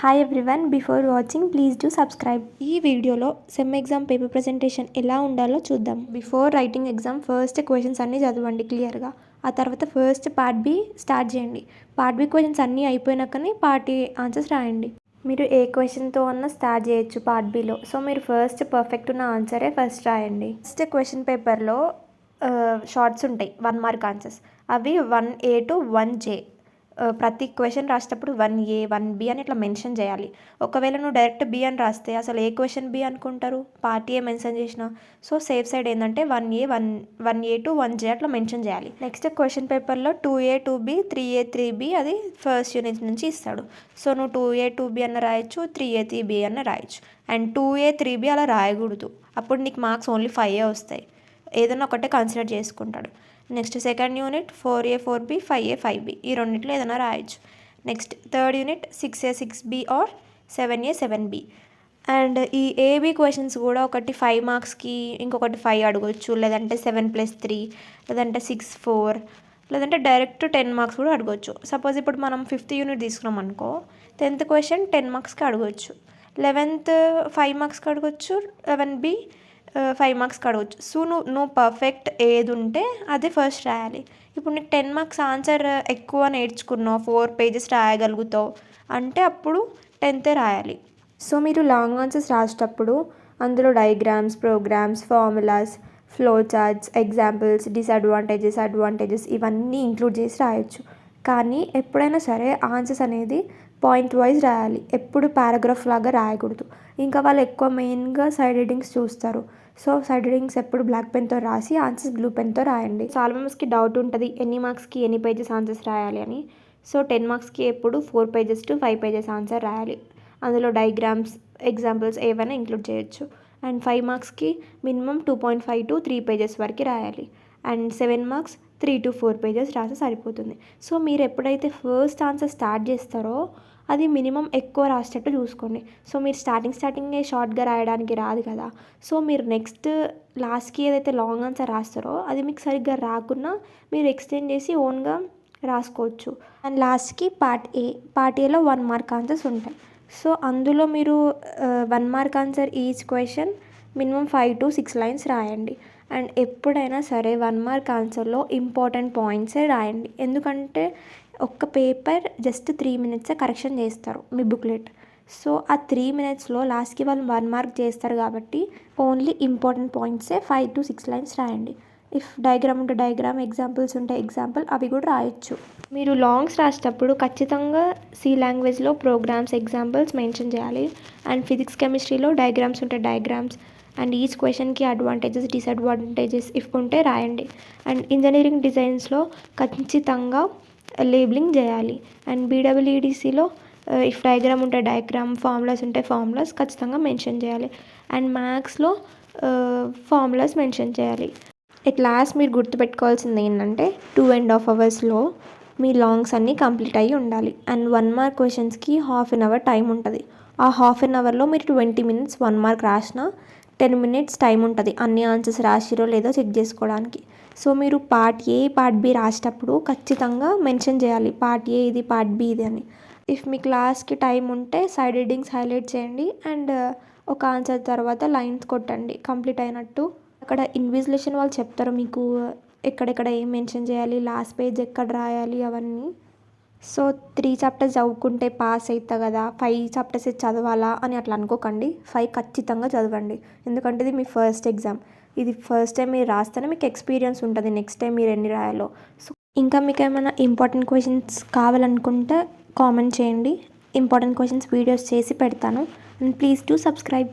Hi everyone, before watching please do subscribe. ఈ వీడియోలో sem exam paper presentation ఎలా ఉండాలో చూద్దాం. Before writing exam first questions అన్నీ చదవండి క్లియర్గా. ఆ తర్వాత ఫస్ట్ పార్ట్ బి స్టార్ట్ చేయండి. పార్ట్ బి క్వశ్చన్స్ అన్నీ అయిపోయినాకనే పార్ట్ ఏ ఆన్సర్స్ రాయండి. మీరు ఏ క్వశ్చన్తో అన్నా స్టార్ట్ చేయొచ్చు పార్ట్ బిలో. సో మీరు ఫస్ట్ పర్ఫెక్ట్ ఉన్న ఆన్సరే ఫస్ట్ రాయండి. ఫస్ట్ క్వశ్చన్ పేపర్లో షార్ట్స్ ఉంటాయి 1 మార్క్ ఆన్సర్స్. అవి 1A to 1J. ప్రతి క్వశ్చన్ రాసేటప్పుడు 1A 1B అని ఇట్లా మెన్షన్ చేయాలి. ఒకవేళ నువ్వు డైరెక్ట్ బి అని రాస్తే అసలు ఏ క్వశ్చన్ బి అనుకుంటారు, పార్ట్ ఏ మెన్షన్ చేసిన. సో సేఫ్ సైడ్ ఏంటంటే 1A to 1J అట్లా మెన్షన్ చేయాలి. నెక్స్ట్ క్వశ్చన్ పేపర్లో 2A 2B 3A 3B అది ఫస్ట్ యూనిట్ నుంచి ఇస్తాడు. సో నువ్వు 2A 2B అన్న రాయొచ్చు, 3A 3B అన్న రాయొచ్చు. అండ్ 2A 3B అలా రాయకూడదు, అప్పుడు నీకు మార్క్స్ ఓన్లీ 5 వస్తాయి. ఏదైనా ఒకటే కన్సిడర్ చేసుకుంటాడు. Next second unit 4A 4B 5A 5B ఈ రెండిట్లో ఏదైనా రాయొచ్చు. Next third unit 6A 6B or 7A 7B. And ఈ ఏబీ క్వశ్చన్స్ కూడా ఒకటి 5 మార్క్స్కి ఇంకొకటి 5 అడగవచ్చు, లేదంటే 7+3, లేదంటే 6 4, లేదంటే డైరెక్ట్ 10 మార్క్స్ కూడా అడగవచ్చు. సపోజ్ ఇప్పుడు మనం 5th యూనిట్ తీసుకున్నాం అనుకో, 10th క్వశ్చన్ 10 మార్క్స్కి అడగవచ్చు, 11th 5 మార్క్స్కి అడగవచ్చు, 11B 5 మార్క్స్కి అడగవచ్చు. సో నువ్వు పర్ఫెక్ట్ ఏది ఉంటే అదే ఫస్ట్ రాయాలి. ఇప్పుడు నీకు 10 మార్క్స్ ఆన్సర్ ఎక్కువ నేర్చుకున్నావు, 4 పేజెస్ రాయగలుగుతావు అంటే అప్పుడు 10th రాయాలి. సో మీరు లాంగ్ ఆన్సర్స్ రాసేటప్పుడు అందులో diagrams, programs, formulas, flow charts, examples, disadvantages, advantages ఇవన్నీ ఇంక్లూడ్ చేసి రాయొచ్చు. కానీ ఎప్పుడైనా సరే ఆన్సర్స్ అనేది పాయింట్ వైజ్ రాయాలి, ఎప్పుడు పారాగ్రాఫ్ లాగా రాయకూడదు. ఇంకా వాళ్ళు ఎక్కువ మెయిన్గా సైడ్ హెడ్డింగ్స్ చూస్తారు. సో సైడ్ హెడ్డింగ్స్ ఎప్పుడు బ్లాక్ పెన్తో రాసి ఆన్సర్స్ బ్లూ పెన్తో రాయండి. చాలా మెంబర్స్కి డౌట్ ఉంటుంది ఎన్ని మార్క్స్కి ఎన్ని పేజెస్ ఆన్సర్స్ రాయాలి అని. సో 10 మార్క్స్కి ఎప్పుడు 4 pages to 5 pages ఆన్సర్ రాయాలి. అందులో డయాగ్రామ్స్, ఎగ్జాంపుల్స్ ఏవైనా ఇంక్లూడ్ చేయొచ్చు. అండ్ 5 మార్క్స్కి మినిమం 2.5 to 3 pages వరకు రాయాలి. అండ్ 7 మార్క్స్ 3 to 4 pages రాస్తే సరిపోతుంది. సో మీరు ఎప్పుడైతే ఫస్ట్ ఆన్సర్ స్టార్ట్ చేస్తారో అది మినిమం ఎక్కువ రాసేటట్టు చూసుకోండి. సో మీరు స్టార్టింగే షార్ట్గా రాయడానికి రాదు కదా. సో మీరు నెక్స్ట్ లాస్ట్కి ఏదైతే లాంగ్ ఆన్సర్ రాస్తారో అది మీకు సరిగ్గా రాకున్నా మీరు ఎక్స్టెండ్ చేసి ఓన్గా రాసుకోవచ్చు. అండ్ లాస్ట్కి పార్ట్ ఏలో 1 మార్క్ ఆన్సర్స్ ఉంటాయి. సో అందులో మీరు 1 mark answer each question minimum 5 to 6 lines రాయండి. అండ్ ఎప్పుడైనా సరే 1 మార్క్ ఆన్సర్లో ఇంపార్టెంట్ పాయింట్సే రాయండి. ఎందుకంటే ఒక్క పేపర్ జస్ట్ 3 minutes కరెక్షన్ చేస్తారు మీ బుక్లెట్. సో ఆ 3 minutesలో లాస్ట్కి వాళ్ళు 1 మార్క్ చేస్తారు కాబట్టి ఓన్లీ ఇంపార్టెంట్ పాయింట్సే 5 to 6 lines రాయండి. ఇఫ్ డయాగ్రామ్ ఉంటే డయాగ్రామ్, ఎగ్జాంపుల్స్ ఉంటే ఎగ్జాంపుల్ అవి కూడా రాయొచ్చు. మీరు లాంగ్స్ రాసేటప్పుడు ఖచ్చితంగా సి లాంగ్వేజ్లో ప్రోగ్రామ్స్, ఎగ్జాంపుల్స్ మెన్షన్ చేయాలి. అండ్ ఫిజిక్స్, కెమిస్ట్రీలో డయాగ్రామ్స్ ఉంటే డయాగ్రామ్స్ అండ్ ఈచ్ క్వశ్చన్కి అడ్వాంటేజెస్, డిసడ్వాంటేజెస్ ఇఫ్ ఉంటే రాయండి. అండ్ ఇంజనీరింగ్ డిజైన్స్లో ఖచ్చితంగా లేబులింగ్ చేయాలి. అండ్ బీడబ్ల్యూఈడిసిలో ఇఫ్ డయాగ్రామ్ ఉంటే డయాగ్రామ్, ఫార్ములాస్ ఉంటే ఫార్ములాస్ ఖచ్చితంగా మెన్షన్ చేయాలి. అండ్ మ్యాథ్స్లో ఫార్ములాస్ మెన్షన్ చేయాలి. ఎట్ లాస్ట్ మీరు గుర్తుపెట్టుకోవాల్సింది ఏంటంటే 2.5 hours మీ లాంగ్స్ అన్నీ కంప్లీట్ అయ్యి ఉండాలి. అండ్ 1 మార్క్ క్వశ్చన్స్కి 1/2 an hour టైం ఉంటుంది. ఆ 1/2 an hourలో మీరు 20 minutes 1 మార్క్ రాసినా 10 minutes టైం ఉంటుంది అన్ని ఆన్సర్స్ రాసిరో లేదో చెక్ చేసుకోవడానికి. సో మీరు పార్ట్ ఏ, పార్ట్ బి రాసేటప్పుడు ఖచ్చితంగా మెన్షన్ చేయాలి పార్ట్ ఏ ఇది, పార్ట్ బి ఇది అని. ఇఫ్ మీ క్లాస్కి టైం ఉంటే సైడ్ హెడ్డింగ్స్ హైలైట్ చేయండి అండ్ ఒక ఆన్సర్ తర్వాత లైన్స్ కొట్టండి కంప్లీట్ అయినట్టు. అక్కడ ఇన్విజిలేషన్ వాళ్ళు చెప్తారు మీకు ఎక్కడెక్కడ ఏం మెన్షన్ చేయాలి, లాస్ట్ పేజ్ ఎక్కడ రాయాలి అవన్నీ. సో 3 chapters చదువుకుంటే పాస్ అవుతా కదా, 5 chapters చదవాలా అని అట్లా అనుకోకండి. 5 ఖచ్చితంగా చదవండి, ఎందుకంటే ఇది మీ ఫస్ట్ ఎగ్జామ్. ఇది ఫస్ట్ టైం మీరు రాస్తేనే మీకు ఎక్స్పీరియన్స్ ఉంటుంది నెక్స్ట్ టైం మీరు ఎన్ని రాయాలో. సో ఇంకా మీకు ఏమైనా ఇంపార్టెంట్ క్వశ్చన్స్ కావాలనుకుంటే కామెంట్ చేయండి, ఇంపార్టెంట్ క్వశ్చన్స్ వీడియోస్ చేసి పెడతాను. And please do subscribe.